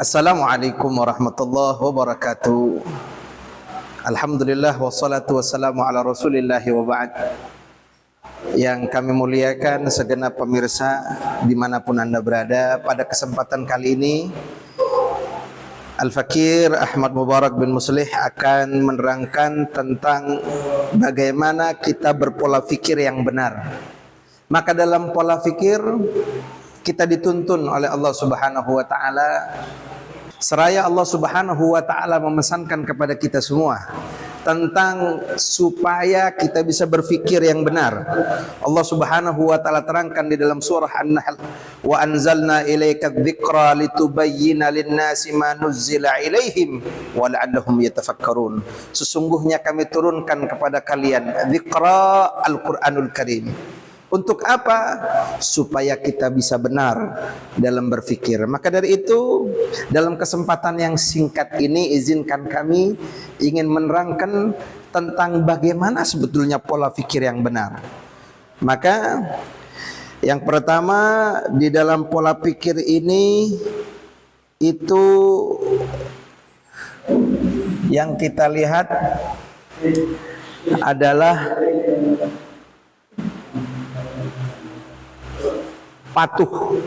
Assalamualaikum warahmatullahi wabarakatuh. Alhamdulillah wassalatu wassalamu ala rasulillahi wa ba'd. Yang kami muliakan segenap pemirsa dimanapun anda berada, pada kesempatan kali ini Al-Fakir Ahmad Mubarak bin Muslih akan menerangkan tentang bagaimana kita berpola fikir yang benar. Maka dalam pola fikir kita dituntun oleh Allah Subhanahu wa taala, seraya Allah Subhanahu wa taala memesankan kepada kita semua tentang supaya kita bisa berfikir yang benar. Allah Subhanahu wa taala terangkan di dalam surah An-Nahl, wa anzalna ilaika dzikra litubayyana lin-nasi ma nuzzila ilaihim wa la'allahum yatafakkarun. Sesungguhnya kami turunkan kepada kalian dzikra Al-Qur'anul Karim. Untuk apa? Supaya kita bisa benar dalam berfikir. Maka dari itu, dalam kesempatan yang singkat ini, izinkan kami ingin menerangkan tentang bagaimana sebetulnya pola fikir yang benar. Maka yang pertama di dalam pola pikir ini, itu yang kita lihat adalah patuh.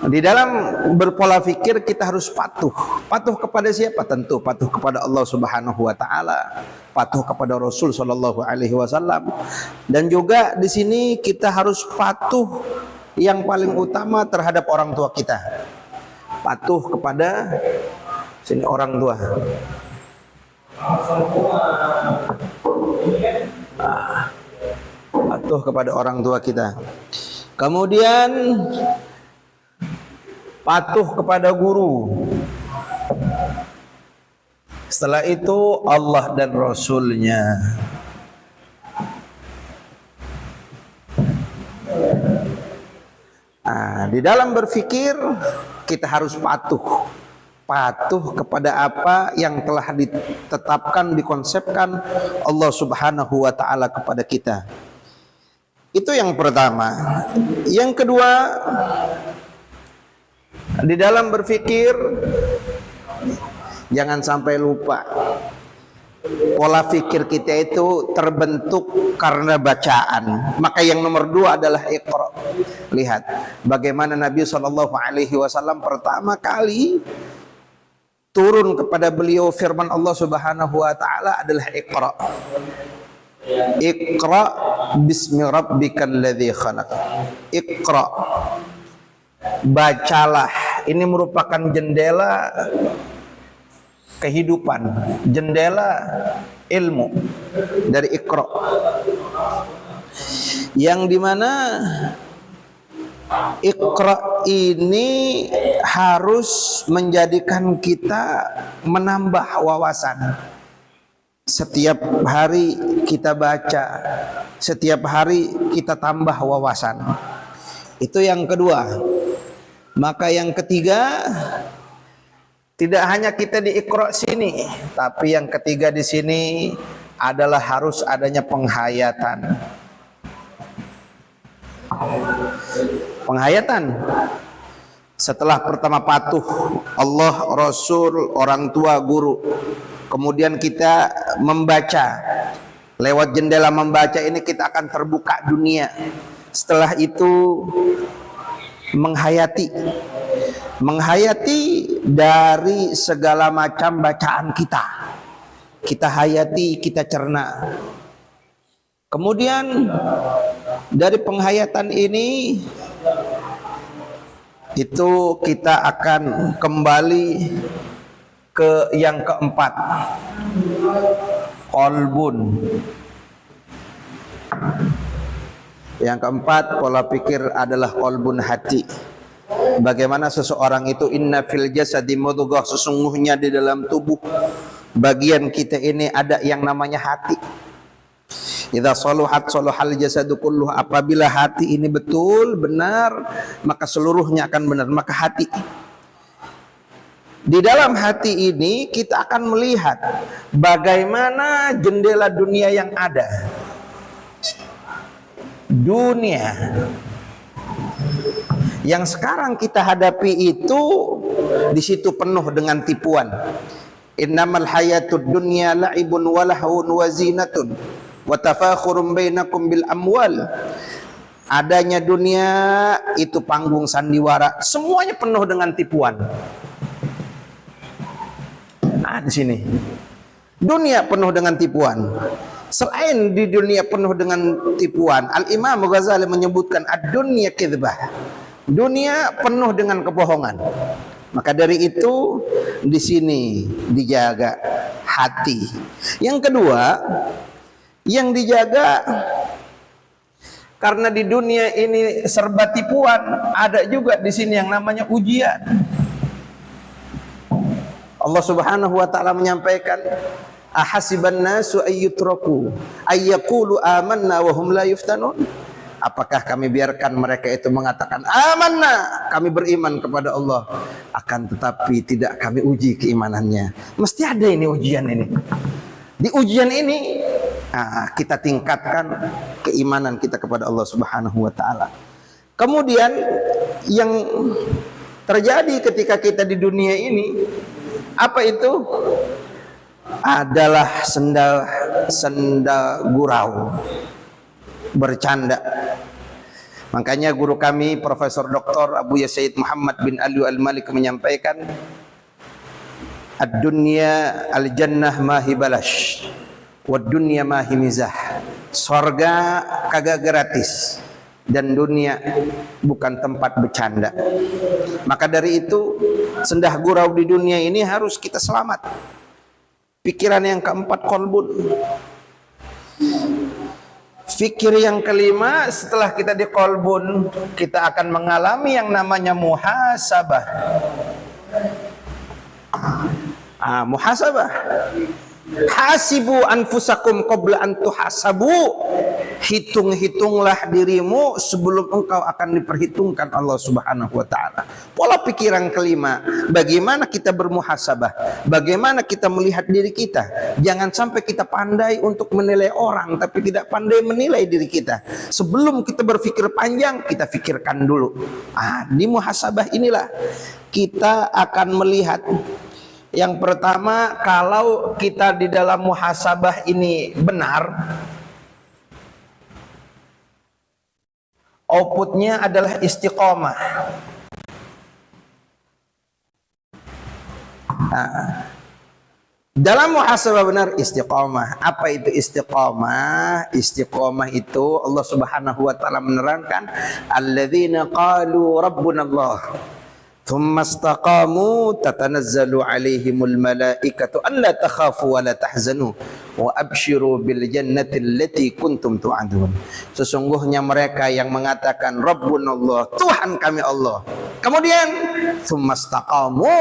Di dalam berpola fikir kita harus patuh. Patuh kepada siapa? Tentu patuh kepada Allah Subhanahu wa taala, patuh kepada Rasul sallallahu alaihi wasallam. Dan juga di sini kita harus patuh yang paling utama terhadap orang tua kita. Patuh kepada sini orang tua. Patuh kepada orang tua kita. Kemudian patuh kepada guru. Setelah itu Allah dan Rasulnya. Di dalam berfikir kita harus patuh. Patuh kepada apa yang telah ditetapkan, dikonsepkan Allah Subhanahu wa taala kepada kita. Itu yang pertama. Yang kedua, di dalam berfikir jangan sampai lupa pola fikir kita itu terbentuk karena bacaan. Maka yang nomor dua adalah Iqra. Lihat bagaimana Nabi SAW pertama kali turun kepada beliau firman Allah Subhanahu wa taala adalah Iqra. Iqra bismi rabbikal ladzi khalaq. Iqra. Bacalah. Ini merupakan jendela kehidupan, jendela ilmu dari Iqra. Yang dimana Iqra ini harus menjadikan kita menambah wawasan. Setiap hari kita baca, setiap hari kita tambah wawasan. Itu yang kedua. Maka yang ketiga, tidak hanya kita di Iqra sini, tapi yang ketiga di sini adalah harus adanya penghayatan. Penghayatan. Setelah pertama patuh Allah, Rasul, orang tua, guru. Kemudian kita membaca. Lewat jendela membaca ini kita akan terbuka dunia. Setelah itu menghayati. Menghayati dari segala macam bacaan kita. Kita hayati, kita cerna. Kemudian dari penghayatan ini itu kita akan kembali ke yang keempat, qalbun. Yang keempat pola pikir adalah qalbun, hati. Bagaimana seseorang itu, inna fil jasadi mudghah, sesungguhnya di dalam tubuh bagian kita ini ada yang namanya hati. Idza saluhat saluhal jasadu kulluh, apabila hati ini betul benar maka seluruhnya akan benar. Maka hati, di dalam hati ini kita akan melihat bagaimana jendela dunia yang ada. dunia. Yang sekarang kita hadapi itu di situ penuh dengan tipuan. Innamal hayatud dunya la'ibun wa lahwun wa zinatun wa tafakhurum bainakum bil amwal. Adanya dunia itu panggung sandiwara, semuanya penuh dengan tipuan. Nah, di sini dunia penuh dengan tipuan. Selain di dunia penuh dengan tipuan, Al-Imam Ghazali menyebutkan ad-dunya kadzbah. Dunia penuh dengan kebohongan. Maka dari itu di sini dijaga hati. Yang kedua, yang dijaga karena di dunia ini serba tipuan, ada juga di sini yang namanya ujian. Allah Subhanahu wa taala menyampaikan, ahasiban nasu ayyutraku ayyaqulu amanna wa hum la yuftanun. Apakah kami biarkan mereka itu mengatakan amanna, kami beriman kepada Allah, akan tetapi tidak kami uji keimanannya. Mesti ada ini ujian ini. Di ujian ini kita tingkatkan keimanan kita kepada Allah Subhanahu wa taala. Kemudian yang terjadi ketika kita di dunia ini apa itu? Adalah senda gurau, bercanda. Makanya guru kami Profesor Dr. Abu Said Muhammad bin Ali Al-Malik menyampaikan, ad-dunya al-jannah mahi balash wa dunya mahi mizah. Surga kagak gratis dan dunia bukan tempat bercanda. Maka dari itu sendah gurau di dunia ini harus kita selamat. Pikiran yang keempat, qalbun. Fikir yang kelima, setelah kita di qalbun, kita akan mengalami yang namanya muhasabah. Muhasabah. Hasibu anfusakum qabla an tuhasabu. Hitung-hitunglah dirimu sebelum engkau akan diperhitungkan Allah Subhanahu wa taala. Pola pikiran kelima, bagaimana kita bermuhasabah, bagaimana kita melihat diri kita. Jangan sampai kita pandai untuk menilai orang tapi tidak pandai menilai diri kita. Sebelum kita berpikir panjang, kita pikirkan dulu. Di muhasabah inilah kita akan melihat. Yang pertama, kalau kita di dalam muhasabah ini benar, outputnya adalah istiqomah. Dalam muhasabah benar istiqomah. Apa itu istiqomah? Istiqomah itu Allah Subhanahu wa taala menerangkan, alladzina qalu rabbuna Allah thumma istaqamu tatanazzalu alaihimul malaikatu alla takhafu wa la tahzanu wa abshiru bil jannati allati kuntum tu'adun. Sesungguhnya mereka yang mengatakan Rabbunallah, Tuhan kami Allah. Kemudian thumma istaqamu,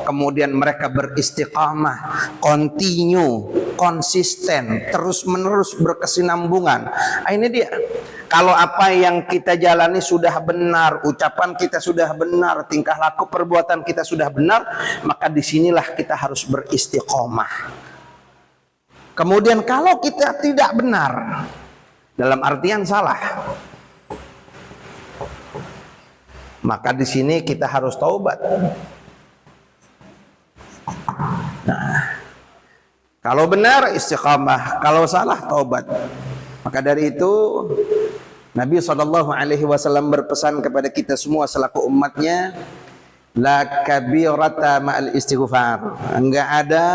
kemudian mereka beristiqamah, continue, konsisten, terus-menerus berkesinambungan. Ini dia. Kalau apa yang kita jalani sudah benar, ucapan kita sudah benar, tingkah laku perbuatan kita sudah benar, maka disinilah kita harus beristiqomah. Kemudian kalau kita tidak benar, dalam artian salah, maka di sini kita harus taubat. Nah, kalau benar istiqamah, kalau salah taubat. Maka dari itu Nabi SAW berpesan kepada kita semua selaku umatnya, la kabirata ma'al istighfar. Enggak ada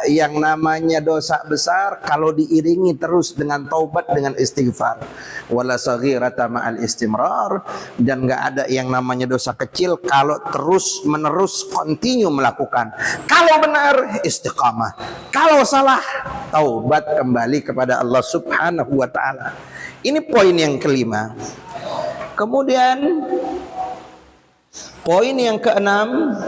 yang namanya dosa besar kalau diiringi terus dengan taubat, dengan istighfar. Wala saghirata ma'al istimrar, dan enggak ada yang namanya dosa kecil kalau terus menerus continue melakukan. Kalau benar istiqamah, kalau salah taubat kembali kepada Allah Subhanahu wa taala. Ini poin yang kelima. Kemudian poin yang keenam,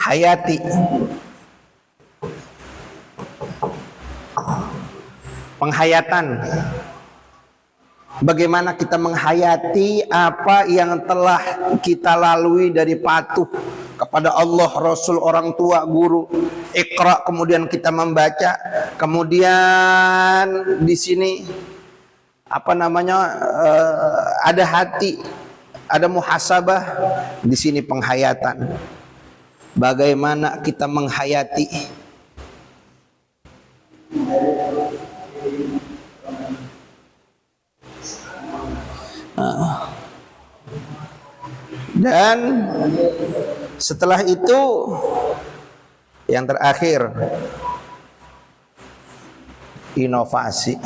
hayati. Penghayatan. Bagaimana kita menghayati apa yang telah kita lalui dari patuh kepada Allah, Rasul, orang tua, guru. Iqra, kemudian kita membaca. Kemudian di sini apa namanya, ada hati, ada muhasabah. Di sini penghayatan. Bagaimana kita menghayati. Dan setelah itu yang terakhir, inovasi.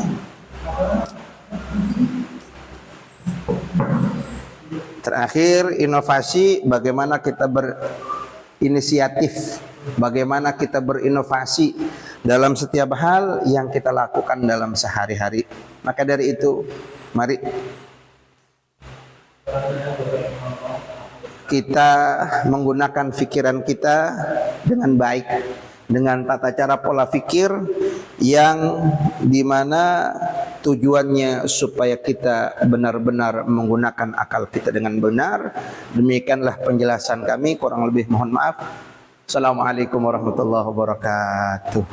Terakhir, inovasi, bagaimana kita berinisiatif, bagaimana kita berinovasi dalam setiap hal yang kita lakukan dalam sehari-hari. Maka dari itu, mari kita menggunakan pikiran kita dengan baik, dengan tata cara pola pikir yang dimana tujuannya supaya kita benar-benar menggunakan akal kita dengan benar. Demikianlah penjelasan kami, kurang lebih mohon maaf. Assalamualaikum warahmatullahi wabarakatuh.